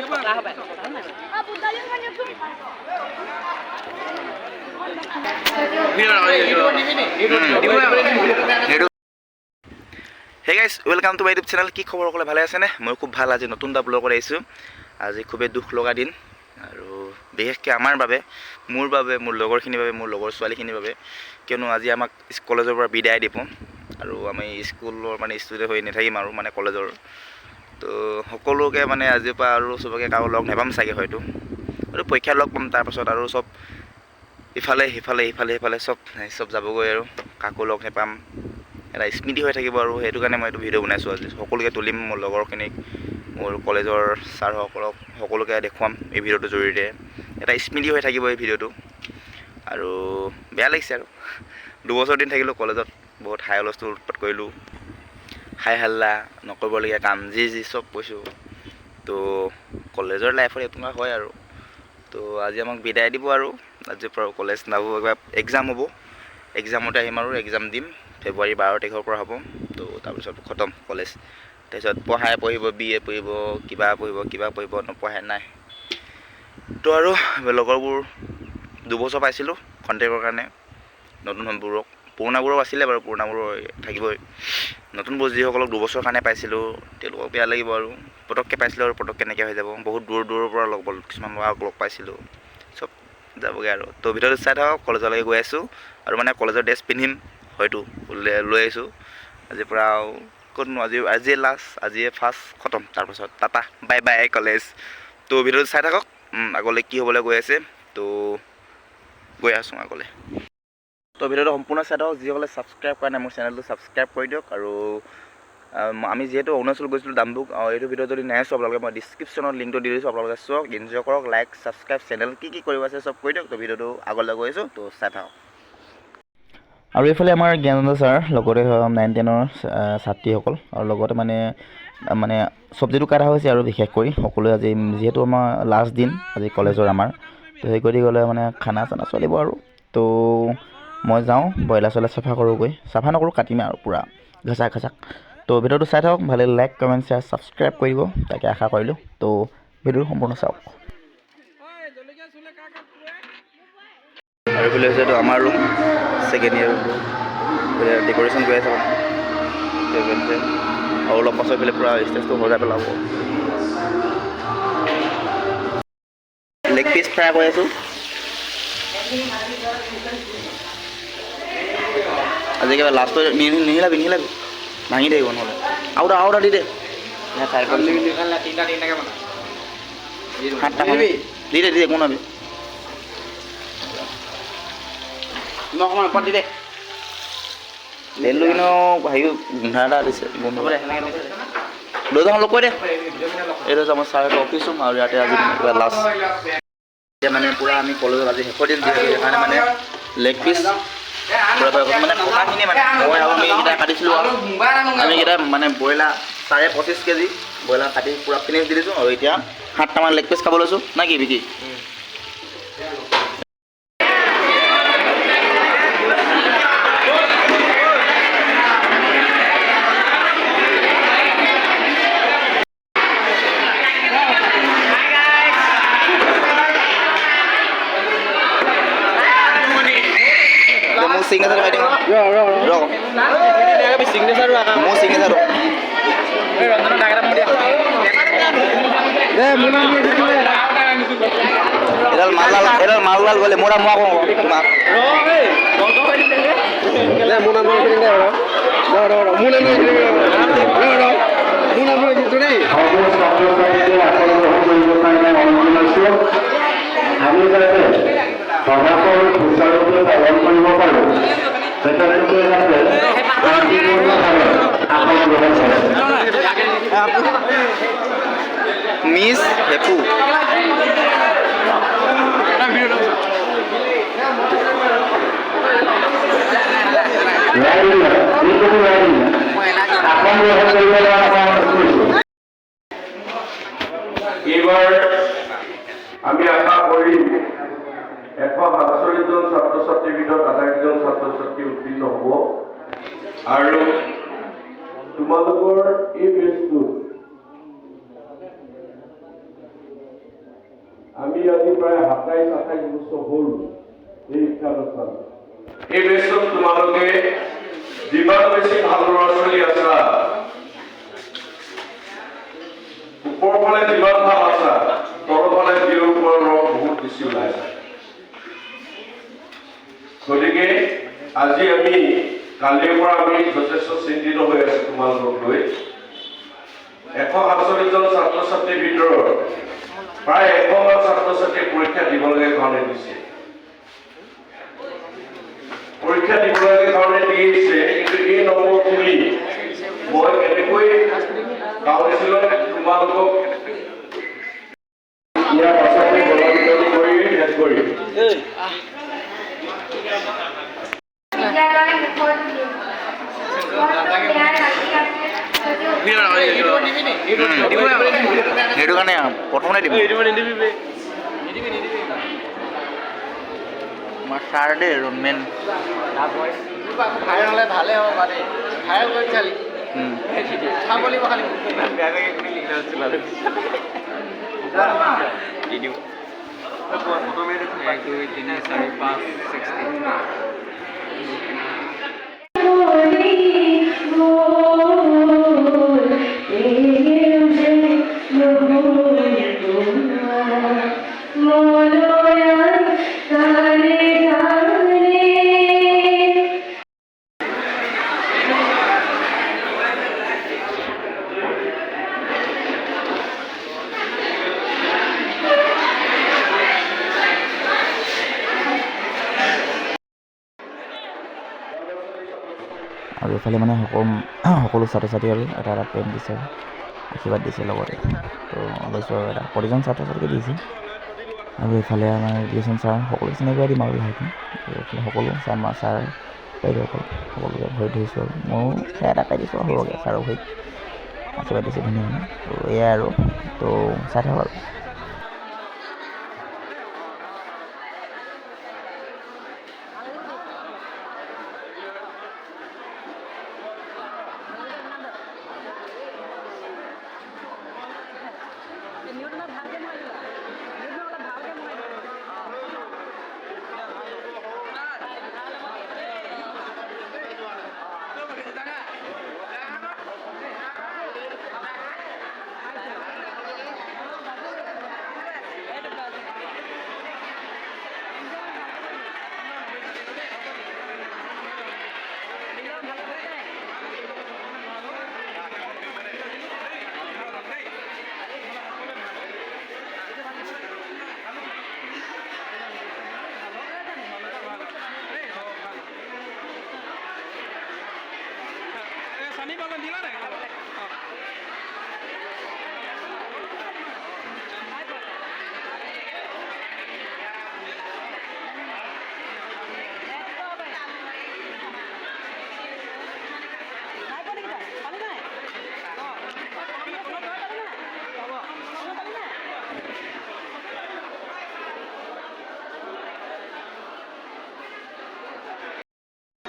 Hey guys welcome to my YouTube channel. কি খবৰ সকলে ভালে আছেনে? মই খুব ভাল। আজি নতুন এটা ব্লগত আহিছোঁ। আজি খুবেই দুখ লগা দিন আৰু বিশেষকৈ আমাৰ বাবে, মোৰ বাবে, মোৰ লগৰখিনিৰ বাবে, মোৰ লগৰ ছোৱালীখিনিৰ বাবে, কিয়নো আজি আমাক কলেজৰ পৰা বিদায় দিব আৰু আমি স্কুলৰ মানে ষ্টুডেণ্ট হৈ নাথাকিম আৰু মানে কলেজৰ। তো সকলোকে মানে আজিৰ পৰা আৰু চবকে কাৰো লগ নাপাম চাগে হয়তো, আৰু পৰীক্ষা লগ পাম। তাৰপাছত আৰু চব ইফালে সিফালে চব যাবগৈ আৰু কাকো লগ নাপাম। এটা স্মৃতি হৈ থাকিব আৰু সেইটো কাৰণে মই এইটো ভিডিঅ' বনাইছোঁ। আজি সকলোকে তুলিম, মোৰ লগৰখিনিক, মোৰ কলেজৰ ছাৰসকলক সকলোকে দেখুৱাম এই ভিডিঅ'টোৰ জৰিয়তে। এটা স্মৃতি হৈ থাকিব এই ভিডিঅ'টো। আৰু বেয়া লাগিছে আৰু 2 বছৰ দিন থাকিলোঁ কলেজত, বহুত হাই হুলস্থুল উৎপাত কৰিলোঁ, হাই হাল্লা, নকৰিবলগীয়া কাম যি চব কৈছোঁ। তো কলেজৰ লাইফত এনেকুৱা হয় আৰু। তো আজি আমাক বিদায় দিব আৰু আজিৰ পৰা কলেজ নাযাব। এবাৰ এক্সাম হ'ব, এক্সামতে আহিম আৰু এক্সাম দিম। ফেব্ৰুৱাৰী 12 তাৰিখৰ পৰা হ'ব। তো তাৰপিছত খতম কলেজ। তাৰপিছত পঢ়িব, BA পঢ়িব, কিবা পঢ়িব, নপঢ়াই নাই। তো আৰু লগৰবোৰ 2 বছৰ পাইছিলোঁ কণ্টেক্টৰ কাৰণে, নতুনবোৰক, পুৰণাবোৰো আছিলে বাৰু, পুৰণাবোৰো থাকিবই। নতুনবোৰ যিসকলক 2 বছৰৰ কাৰণে পাইছিলোঁ তেওঁলোকক বেয়া লাগিব আৰু। পটককৈ পাইছিলোঁ আৰু পটককৈ এনেকৈ হৈ যাব। বহুত দূৰৰ পৰা কিছুমান লগ পাইছিলোঁ, চব যাবগৈ আৰু। তো ভিডিঅ'টো চাই থাকক। কলেজলৈকে গৈ আছোঁ আৰু মানে কলেজৰ ড্ৰেছ পিন্ধিম হয়তো, লৈ আহিছোঁ আজিৰ পৰা। ক'তনো আজিয়ে লাষ্ট, আজিয়ে ফাৰ্ষ্ট, খতম। তাৰপাছত টাটা বাই বাই কলেজ। তো ভিডিঅ'টো চাই থাকক, আগলৈ কি হ'বলৈ গৈ আছে। তো গৈ আছোঁ আগলৈ। তো ভিডিঅ'টো সম্পূৰ্ণ চাই থাকক। যিসকলে ছাবস্ক্ৰাইব কৰা নাই মোৰ চেনেলটো ছাবস্ক্ৰাইব কৰি দিয়ক। আৰু আমি যিহেতু অৰুণাচল গৈছিলোঁ ডাম্বুক, এইটো ভিডিঅ' যদি নাই চোৱা আপোনালোকে মই ডিছক্ৰিপশ্যনত লিংকটো দি দিছোঁ, আপোনালোকে চাওক, এনজয় কৰক, লাইক ছাবস্ক্ৰাইব, চেনেল কি কৰিব আছে চব কৰি দিয়ক। তো ভিডিঅ'টো আগলৈ গৈ আছোঁ, তো চাই থাকক। আৰু এইফালে আমাৰ জ্ঞানন্দ ছাৰ, লগতে 9-10ৰ ছাত্ৰীসকল, আৰু লগতে মানে চব্জিটো কাটা হৈছে আৰু বিশেষ কৰি সকলোৱে আজি যিহেতু আমাৰ লাষ্ট দিন আজি কলেজৰ আমাৰ, তো সেই গতিকে গ'লে মানে খানা চানা চলিব আৰু। তো মই যাওঁ, ব্ৰইলাৰ চাফা কৰোঁগৈ, চাফা নকৰোঁ, কাটিমে আৰু পূৰা ঘাচাক। তো ভিডিঅ'টো চাই থাকক, ভালে লাইক কমেণ্ট শ্বেয়াৰ ছাবস্ক্ৰাইব কৰিব, তাকে আশা কৰিলোঁ। তো ভিডিঅ'টো সম্পূৰ্ণ চাওক। আৰু এইফালে হৈছে এইটো আমাৰ ৰুম, ছেকেণ্ড ইয়েৰ ৰুমটো। ডেক'ৰেশ্যন কৰি আছে টেবুল, আৰু অলপ পাছত এইফালে পূৰা ষ্টেজটো সজাই পেলাব। লেগ পিচ ফ্ৰাই কৰি আছোঁ। আজি একেবাৰে লাষ্টত নিহিলাবি, ভাঙি থাকিব নহ'লে। আৰু দি দে, দি দে একো নাবি অকণমান ওপৰত দি দে। তেলটো কিন্তু হেৰি গোন্ধা এটা দিছে, গোন্ধ লৈ যাওঁ, লগ কৈ দে। এইটো হৈছে আমাৰ ছাৰ অফিচ ৰুম, আৰু ইয়াতে আজি কিবা লাষ্ট এতিয়া মানে পূৰা আমি কলেজত আজি শেষৰ দিন যিহেতু, সেইকাৰণে মানে লেগ পিচ মানে কটাখিনি মানে মই আৰু আমি এইকেইটা কাটিছিলোঁ। আৰু আমি এইকেইটা মানে ব্ৰইলাৰ 25.5 কেজি ব্ৰইলাৰ কাটি পূৰা ফিনিছ দি দিছোঁ। আৰু এতিয়া 7টামান লেগ পিচ খাব লৈছোঁ, না কি বিকি? সিগনেচাৰ মাৰি দিম মোৰ সিগনেচাৰ এডাল মালডাল গ'লে মোৰ নাম তোমাক আমি যাতে সভাখন সুচাৰুৰূপে পালন কৰিব পাৰোঁ, সেইকাৰণে আসন গ্ৰহণ কৰে। মিছ হেপু এইবাৰ আমি আশা কৰিম 148জন ছাত্ৰ ছাত্ৰীৰ ভিতৰত 28জন ছাত্ৰ ছাত্ৰী উত্তীৰ্ণ হ'ব। আৰু তোমালোকৰ এই বেচটোত আমি আজি প্ৰায় 27-28 বছৰ হ'ল এই শিক্ষানুষ্ঠান। এই বেচত তোমালোকে যিমান বেছি ভাল ল'ৰা ছোৱালী আছা, ওপৰৰ ফালে যিমান ভাল আছা, তলৰ ফালে জিৰ' ওপৰৰ ৰং বহুত বেছি ওলাইছে। গতিকে আজি আমি কালিৰ পৰা আমি যথেষ্ট চিন্তিত হৈ আছো তোমালোকক লৈ। 147জন ছাত্ৰ ছাত্ৰীৰ ভিতৰত প্ৰায় 100মান ছাত্ৰ ছাত্ৰীয়ে পৰীক্ষা দিব লাগে কাৰণে দিছে। পৰীক্ষা দিব লাগে কাৰণে দিছে, কিন্তু এই নম্বৰখিনি মই কেনেকৈ কাউন্সিলত তোমালোকক ইয়াৰ পাছতে বলাবিতৰণ কৰি শেষ কৰিম। সেইটো কাৰণে প্ৰথমতে দিম আমাৰ ছাৰ দেই মেইন ভাইৰেল হ'লে ভালে হ'ব পাৰে ভাইৰেল কৰি চালি চাব লাগিব খালি বেয়াকৈ কোনে লিখা হৈছিল আৰু দি দিওঁ 1 2 3 4 5 আৰু এইফালে মানে সকলো ছাত্ৰ ছাত্ৰী আৰু এটা পেন দিছে, আশীৰ্বাদ দিছে লগতে। তো লৈছোঁ আৰু এটা প্ৰতিজন ছাত্ৰ ছাত্ৰীকে দিছে। আৰু এইফালে আমাৰ ৰিলেশ্যন ছাৰ সকলোকে চিনাকি কৰাই দিম আৰু লাহেকৈ। এইফালে সকলো ছাৰ বাইদেউসকল সকলোকে ভৰি ধৰিছোঁ আৰু ময়ো সেয়া এটা পাই দিছোঁ সৰুকৈ ছাৰৰ ভৰিত আশীৰ্বাদ দিছোঁ ধুনীয়া ধুনীয়া। তো এয়াই আৰু তো চাই থাকক আৰু।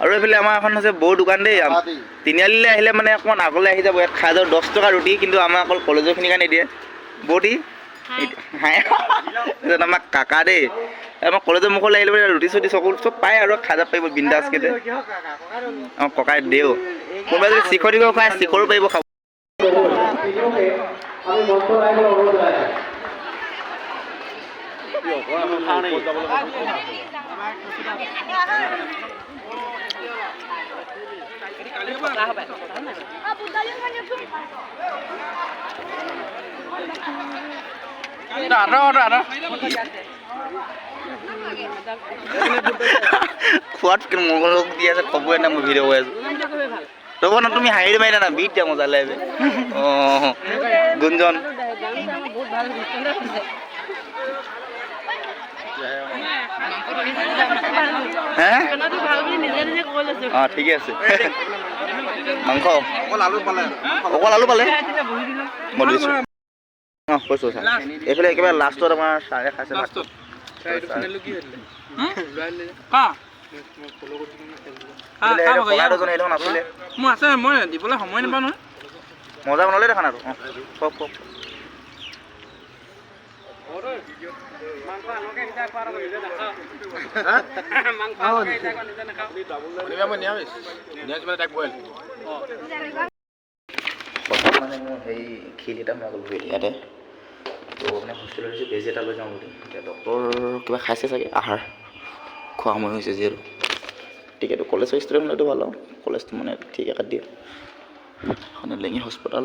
আৰু এইফালে আমাৰ এখন হৈছে বৌ দোকান দেই। তিনিআলিলৈ আহিলে মানে অকণমান আগলৈ আহি যাব। ইয়াত খাই যাওঁ 10 টকা ৰুটি, কিন্তু আমাৰ অকল কলেজৰখিনিৰ কাৰণে দিয়ে। বৌটি হাই তাৰপিছত আমাৰ কাকা দেই, আমাৰ কলেজৰ মুখলৈ আহিলে মানে ৰুটি চুটি চব পায় আৰু খাই যাব পাৰিব বিন্দাছকৈ। অঁ ককাই দেও, কোনোবাই যদি চিখৰ টিখৰ খায় চিখৰো পাৰিব খাব। খোৱাত মংগল দি আছে খবৰে নাই, মই ভিডিঅ' কৰি আছো। ৰ'ব না, তুমি হাঁহি মাৰিলা না, বিট দিয়া মজা লাগে। অঁ গুঞ্জন হে অঁ ঠিকে আছে। মাংস অকল আলু পালে মই দিছোঁ। অঁ কৈছোঁ ছাৰ, এইফালে একেবাৰে লাষ্টত আমাৰ ছাৰে খাইছে। মোৰ আছে, মই দিবলৈ সময় নাপাওঁ নহয়। মজা বনালে দেখা না। অঁ কওক কওক। হঠাৎ মানে মোৰ সেই শিল এটা সোমাই গ'ল ভৰিত ইয়াতে তো মানে হস্পিটেলত দিছোঁ বেজি এটা লৈ যাওঁ বুলি এতিয়া ডক্টৰ কিবা খাইছে চাগে আহাৰ খোৱা সময় হৈছে যিহেতু টিকেটটো কলেজৰ ষ্টুডেণ্ট হ'লেতো ভাল আৰু কলেজটো মানে ঠিক একাত দিয়ে এখন লেঙি হস্পিটেল